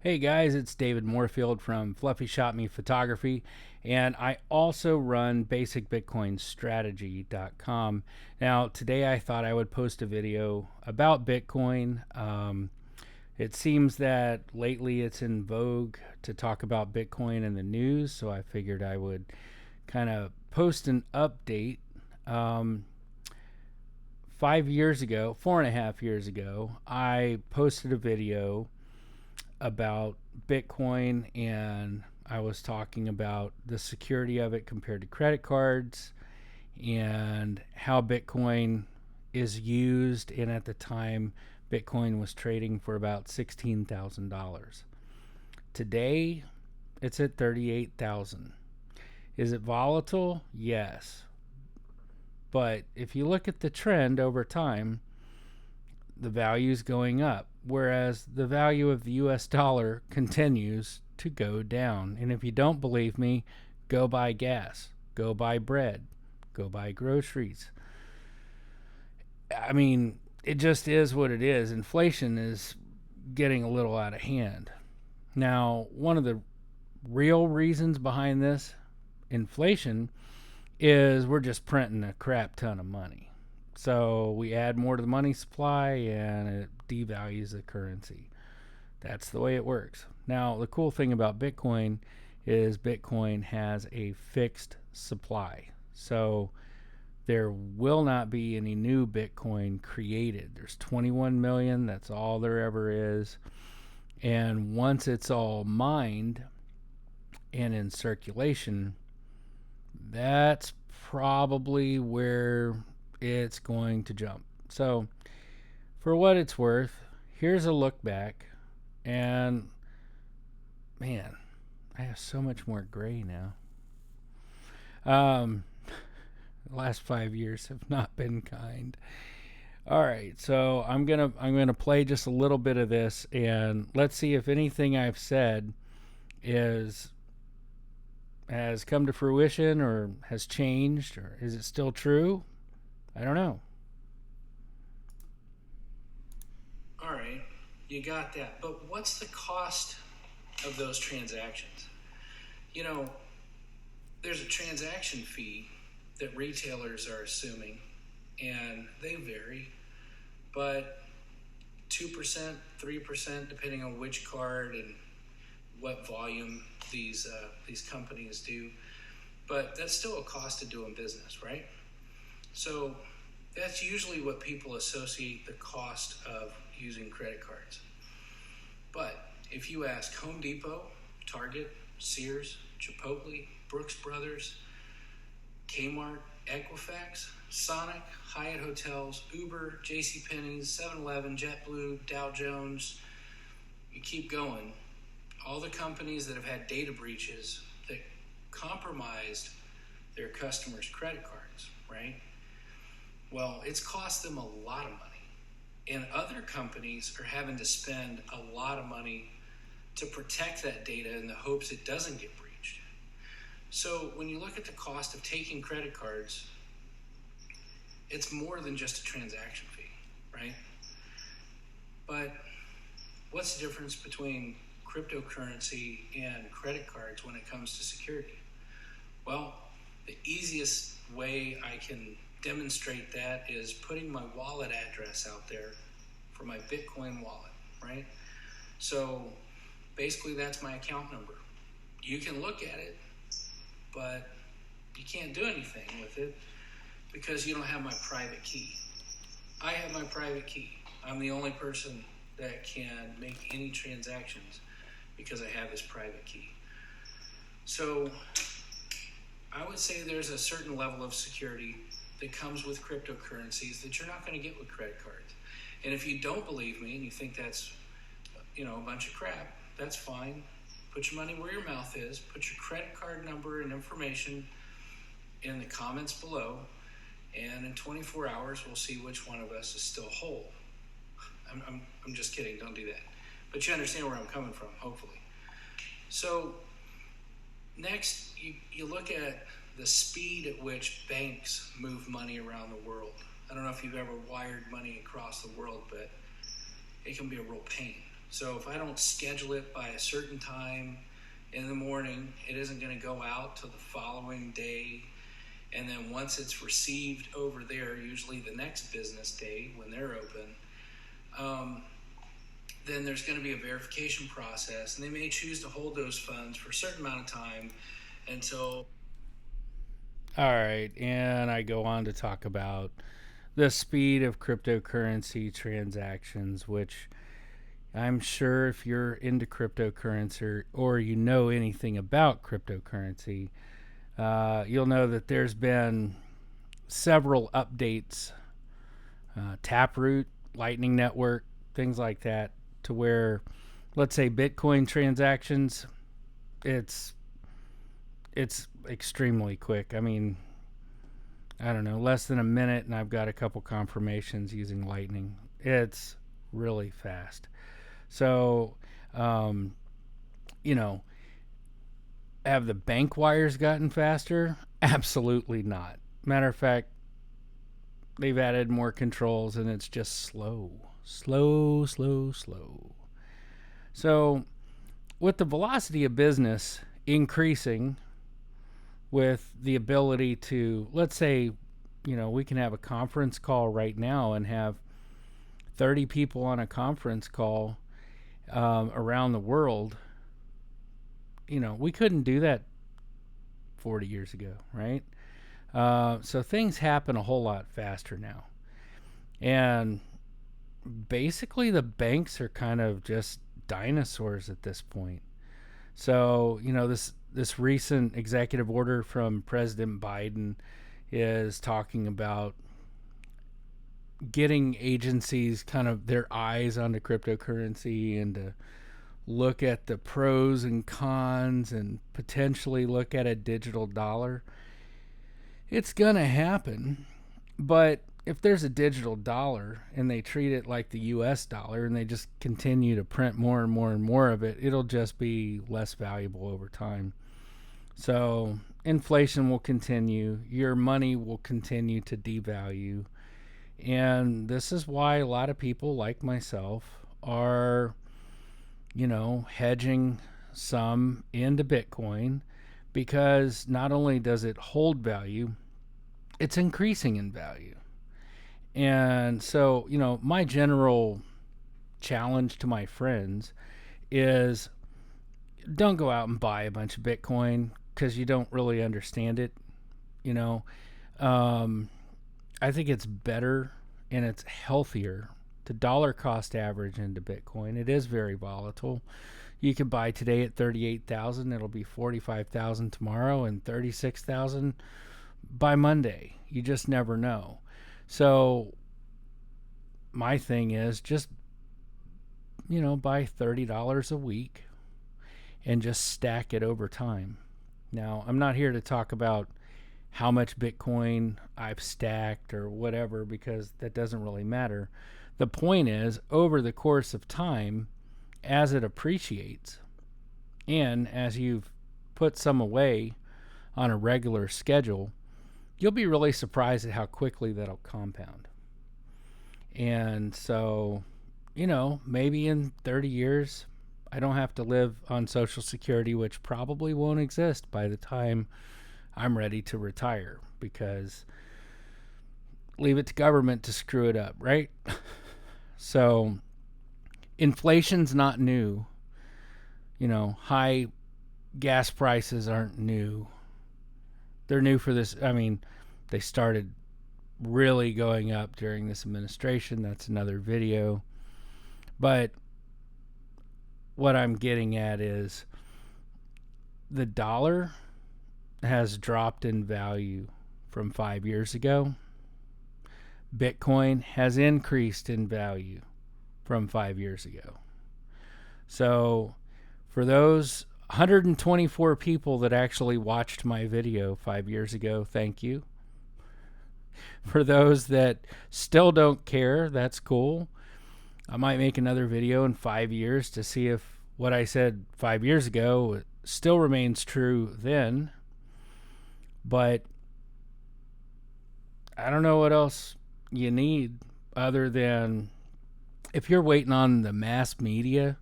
Hey guys, it's David Moorfield from Fluffy Shot Me Photography, and I also run basicbitcoinstrategy.com. Now, today I thought I would post a video about Bitcoin. It seems that lately it's in vogue to talk about Bitcoin in the news, so I figured I would kind of post an update. Um, 5 years ago, 4.5 years ago, I posted a video about Bitcoin, and I was talking about the security of it compared to credit cards and how Bitcoin is used. And at the time, Bitcoin was trading for about $16,000. Today, it's at 38,000. Is it volatile? Yes. But if you look at the trend over time, the value is going up, whereas the value of the US dollar continues to go down. And if you don't believe me, go buy gas, go buy bread, go buy groceries. I mean, it just is what it is. Inflation is getting a little out of hand. Now, one of the real reasons behind this inflation is we're just printing a crap ton of money. So we add more to the money supply and it devalues the currency. That's the way it works. Now, the cool thing about Bitcoin is Bitcoin has a fixed supply. So there will not be any new Bitcoin created. There's 21 million, that's all there ever is. And once it's all mined and in circulation, that's probably where it's going to jump. So, for what it's worth, here's a look back. And man, I have so much more gray now. Um, the last 5 years have not been kind. All right, so I'm gonna play just a little bit of this, and let's see if anything I've said is has come to fruition or has changed, or is it still true? I don't know. All right, you got that. But what's the cost of those transactions? You know, there's a transaction fee that retailers are assuming, and they vary, but 2%, 3%, depending on which card and what volume these companies do. But that's still a cost of doing business, right? So that's usually what people associate the cost of using credit cards. But if you ask Home Depot, Target, Sears, Chipotle, Brooks Brothers, Kmart, Equifax, Sonic, Hyatt Hotels, Uber, JCPenney's, 7-Eleven, JetBlue, Dow Jones, you keep going, all the companies that have had data breaches that compromised their customers' credit cards, right? Well, it's cost them a lot of money. And other companies are having to spend a lot of money to protect that data in the hopes it doesn't get breached. So when you look at the cost of taking credit cards, it's more than just a transaction fee, right? But what's the difference between cryptocurrency and credit cards when it comes to security? Well, the easiest way I can demonstrate that is putting my wallet address out there for my Bitcoin wallet, right? So basically that's my account number. You can look at it, but you can't do anything with it because you don't have my private key. I have my private key. I'm the only person that can make any transactions because I have this private key. So I would say there's a certain level of security that comes with cryptocurrencies that you're not going to get with credit cards. And if you don't believe me and you think that's, a bunch of crap, that's fine. Put your money where your mouth is. Put your credit card number and information in the comments below. And in 24 hours, we'll see which one of us is still whole. I'm just kidding. Don't do that. But you understand where I'm coming from, hopefully. So next, you look at the speed at which banks move money around the world. I don't know if you've ever wired money across the world, but it can be a real pain. So if I don't schedule it by a certain time in the morning, it isn't going to go out till the following day. And then once it's received over there, usually the next business day when they're open, then there's going to be a verification process, and they may choose to hold those funds for a certain amount of time until. All right, and I go on to talk about the speed of cryptocurrency transactions, which I'm sure if you're into cryptocurrency or you know anything about cryptocurrency, you'll know that there's been several updates, Taproot, Lightning Network, things like that, to where, let's say, Bitcoin transactions, it's it's extremely quick. I mean, I don't know, less than a minute, and I've got a couple confirmations using Lightning. It's really fast. So, um, you know, have the bank wires gotten faster? Absolutely not. Matter of fact, they've added more controls, and it's just slow, slow, slow, slow. So, with the velocity of business increasing, with the ability to, let's say, we can have a conference call right now and have 30 people on a conference call around the world. We couldn't do that 40 years ago, right? So things happen a whole lot faster now. And basically, the banks are kind of just dinosaurs at this point. So, this recent executive order from President Biden is talking about getting agencies kind of their eyes onto cryptocurrency and to look at the pros and cons and potentially look at a digital dollar. It's going to happen, but if there's a digital dollar and they treat it like the US dollar and they just continue to print more and more and more of it, it'll just be less valuable over time. So inflation will continue, your money will continue to devalue. And this is why a lot of people like myself are, hedging some into Bitcoin, because not only does it hold value, it's increasing in value. And so, my general challenge to my friends is don't go out and buy a bunch of Bitcoin because you don't really understand it. You know, I think it's better and it's healthier to dollar cost average into Bitcoin. It is very volatile. You can buy today at 38,000, it'll be 45,000 tomorrow and 36,000 by Monday. You just never know. So my thing is just buy $30 a week and just stack it over time. Now, I'm not here to talk about how much Bitcoin I've stacked or whatever, because that doesn't really matter. The point is, over the course of time, as it appreciates and as you've put some away on a regular schedule, you'll be really surprised at how quickly that'll compound. And so, maybe in 30 years, I don't have to live on Social Security, which probably won't exist by the time I'm ready to retire, because leave it to government to screw it up, right? So inflation's not new. High gas prices aren't new. They're new for this. I mean, they started really going up during this administration. That's another video. But what I'm getting at is the dollar has dropped in value from 5 years ago. Bitcoin has increased in value from 5 years ago. So for those 124 people that actually watched my video 5 years ago, thank you. For those that still don't care, that's cool. I might make another video in 5 years to see if what I said 5 years ago still remains true then. But I don't know what else you need other than, if you're waiting on the mass media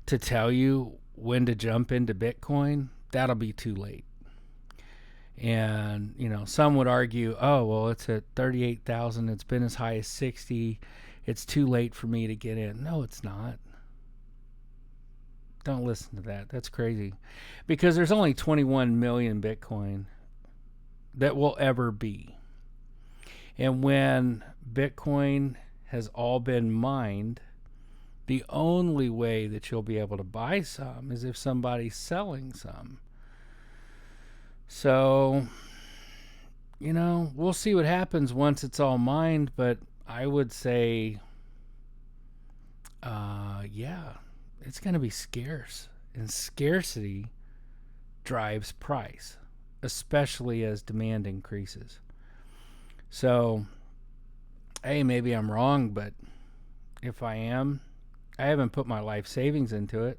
to tell you when to jump into Bitcoin, that'll be too late. And, some would argue, oh, well, it's at 38,000. It's been as high as 60. It's too late for me to get in. No, it's not. Don't listen to that. That's crazy. Because there's only 21 million Bitcoin that will ever be. And when Bitcoin has all been mined, the only way that you'll be able to buy some is if somebody's selling some. So, we'll see what happens once it's all mined, but I would say, yeah, it's going to be scarce. And scarcity drives price, especially as demand increases. So, hey, maybe I'm wrong, but if I am, I haven't put my life savings into it.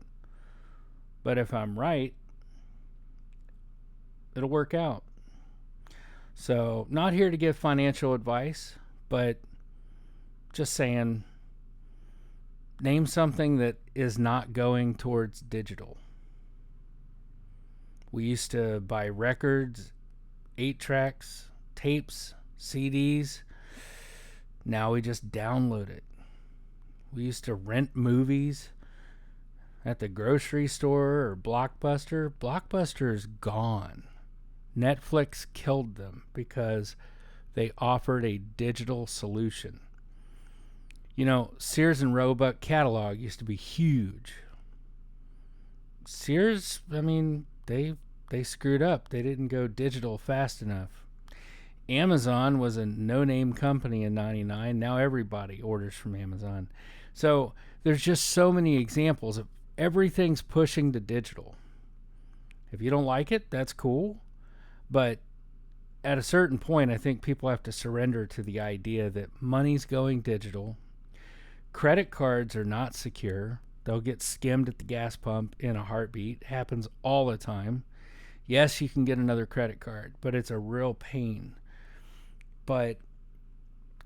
But if I'm right, it'll work out. So, not here to give financial advice, but just saying, name something that is not going towards digital. We used to buy records, 8-tracks, tapes, CDs. Now we just download it. We used to rent movies at the grocery store or Blockbuster. Blockbuster is gone. Netflix killed them because they offered a digital solution. Sears and Roebuck catalog used to be huge. Sears, they screwed up. They didn't go digital fast enough. Amazon was a no-name company in '99. Now everybody orders from Amazon. So there's just so many examples of everything's pushing to digital. If you don't like it, that's cool. But at a certain point, I think people have to surrender to the idea that money's going digital. Credit cards are not secure. They'll get skimmed at the gas pump in a heartbeat. It happens all the time. Yes, you can get another credit card, but it's a real pain. But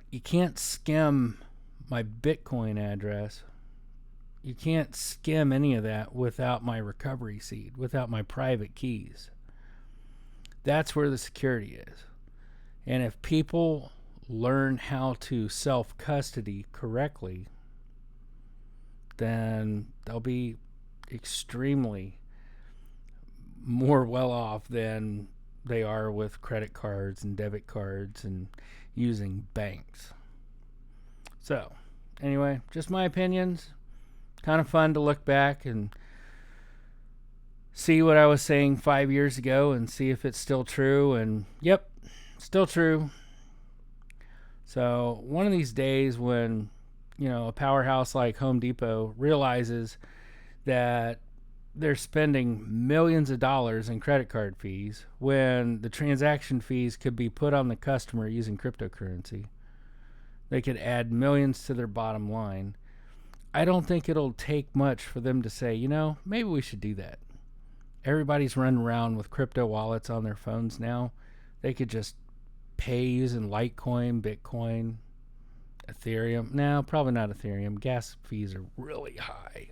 you can't skim my Bitcoin address. You can't skim any of that without my recovery seed, without my private keys. That's where the security is. And if people learn how to self-custody correctly, then they'll be extremely more well off than they are with credit cards and debit cards and using banks. So, anyway, just my opinions. Kind of fun to look back and see what I was saying 5 years ago and see if it's still true. And yep, still true. So one of these days when, a powerhouse like Home Depot realizes that they're spending millions of dollars in credit card fees when the transaction fees could be put on the customer using cryptocurrency, they could add millions to their bottom line. I don't think it'll take much for them to say, maybe we should do that. Everybody's running around with crypto wallets on their phones now. They could just pay using Litecoin, Bitcoin, Ethereum. No, probably not Ethereum. Gas fees are really high.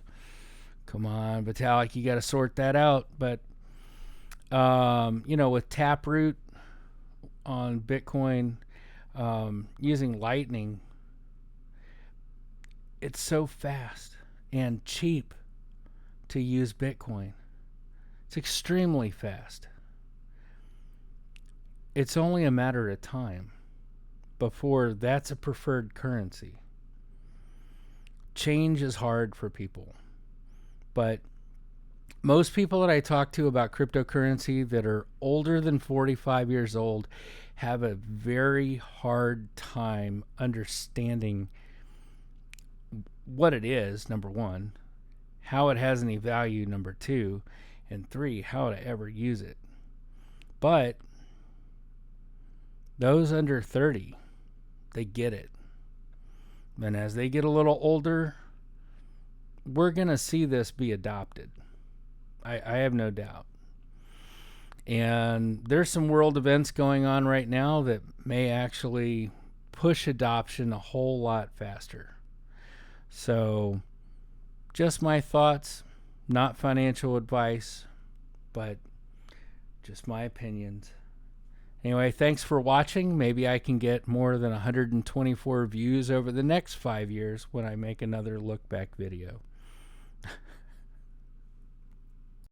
Come on, Vitalik, you got to sort that out. But, with Taproot on Bitcoin, using Lightning, it's so fast and cheap to use Bitcoin. It's extremely fast. It's only a matter of time before that's a preferred currency. Change is hard for people. But most people that I talk to about cryptocurrency that are older than 45 years old have a very hard time understanding what it is, number one, how it has any value, number two, and three, how to ever use it. But those under 30, they get it. And as they get a little older, we're going to see this be adopted. I have no doubt. And there's some world events going on right now that may actually push adoption a whole lot faster. So, just my thoughts. Not financial advice, but just my opinions. Anyway, thanks for watching. Maybe I can get more than 124 views over the next 5 years when I make another look back video.